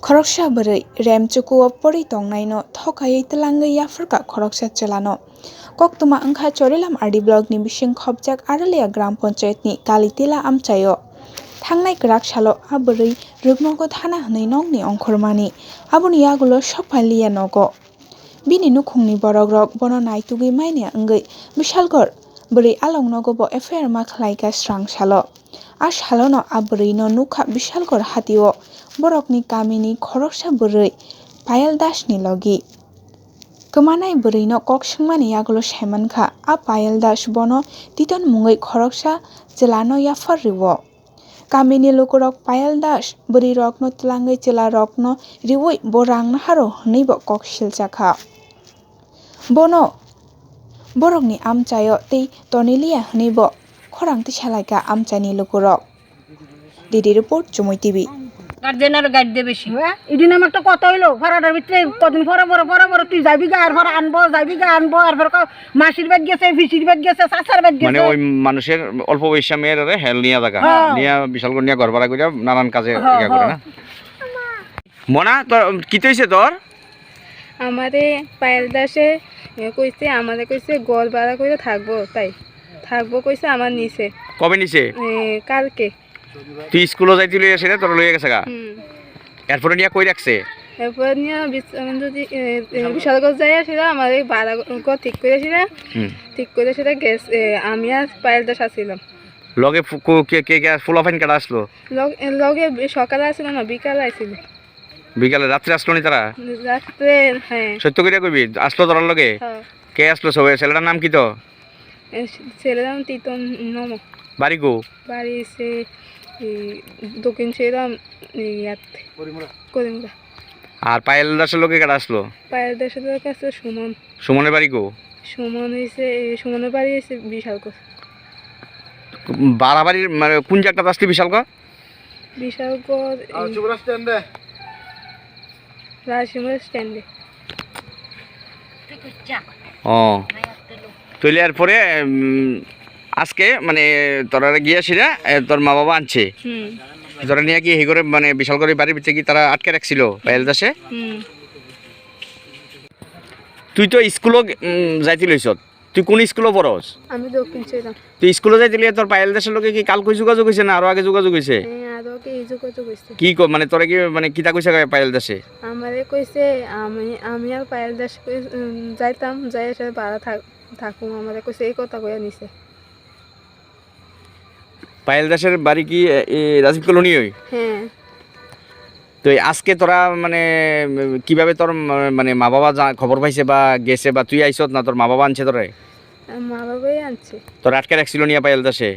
Khoroksa Bwrwi remchuku pori tongnaino thokaiwi tlangai yaphorka Khoroksa chelano. Koktuma wngkha chorilam RD block ni bising khopjak aro Liya gram panchayat ni kalitila amchaio. Thangnai kwrak salo a Bwrwi Rwng thana hwnwi nokni ongkhormani. Aboni yagulo sophai Liya Nogo. Bini nukhungni borok rok bono naitugwi maine wngwi bishalgor Bwrwi along Nogo bo FIR ma khlaika srang salo. A salono a Bwrwi no nukha bishalgor hatio borokni kamini Khoroksa Bwrwi Payal Das ni logi. Kmanai Bwrwi no kok singmani yagulo saimankha a Payal Das bono titon mungwi Khoroksa chelano yaphor rwo. Kamini lukurok Payal Das Bwrwi rok no tlangai chela rok no riwi bo rang haro hwnwi bo kok siljaka. Bono borokni amchaio tei toni Liya hwnwi bo khorang salaika amchani lukurok. DD report Chumui TV. গার্জেনের guide দে বেশি এদিন আমার তো কত হইলো ভাড়াটার ভিতরে কদিন পরে তুই যাবি গা আর ভাড়া আনবো আর ফের মাসির ব্যাগ গেছে ফিসির ব্যাগ গেছে চাচার ব্যাগ গেছে মানে ওই মানুষের অল্প বয়সী মেয়েরা হেল নিয়ে থাকা নিয়ে বিশাল করে নিয়ে ঘর ভাড়া করে নানান কাজে ইয়া করে না মনা তোর কি হইছে তোর আমারে পায়েল দাসে কইছে আমারে কইছে ঘর ভাড়া করে থাকবো তাই থাকবো কইছে আমার নিচে কবে নিছে কালকে তুই স্কুলে যাইতিলি সেটা তোর লইয়া গেছে গা এরপরে নিয়ে কই রাখছে এরপর নিয়ে যদি বিশালগঞ্জ যাই সেটা আমার ভাড়া ঠিক করে সেটা গেছে আমি আর পায়েল দাস আসছিলাম লগে কে ফুলাফাইন কাটা আসলো লগে সকালে আসছিল না বিকালে আসছিল বিকালে রাত্রে আসলো নি তারা রাত্রে হ্যাঁ সত্য করে কইবি আসলো তোর লগে কে আসলো সবাই ছেলেটার নাম কি তো ছেলের নাম তিতন নম বাড়ি গো বাড়ি সে দক্ষিণ সেরাম ইয়াতে করিমরা আর পায়েল দাসের লোকে কাটা আসলো পায়েল দাসের কাছে সুমনের বাড়ি গো সুমনের বাড়ি হয়েছে বিশালগড় বাড়াবাড়ির মানে কোন জায়গাটা আসলি বিশালগড় রাজসীমার স্ট্যান্ডে ও তৈলে এরপরে আজকে মানে তোরা গিয়েছিলা তোর মা বাবা আনছে তোরা নিয়ে কি হে করে মানে বিশাল করে বাড়ির ভিতরে কি তারা আটকে রাখছিল পায়েল দাসে তুই তো স্কুলও যাইতে লইছ তুই কোন স্কুলে পড়স আমি দক্ষিণ সেরাম তুই স্কুলে যাইতে তোর পায়েল দাসের লোকে কি কালকে যোগাযোগ হয়েছে না আরো আগে যোগাযোগ হয়েছে কি মানে তোরা কি মানে কিতা কইছে পায়েল দাসে আমারে কইছে আমি আর পায়েল দাস যাইতাম যাই এসে ভাড়া থাকুম আমারে কইছে এই কথা কইয়া নিছে পায়েল দাসের বাড়ি কি রাজীব কলোনি ওই হ্যাঁ তো আজকে তোরা মানে কিভাবে তোর মানে মা বাবা খবর পাইছে বা গেছে বা তুই আইছত না তোর মা বাবা আনছে তোরে মা বাবাই আনছে তোর আটকে রাখছিল নিয়ে পায়েল দাসে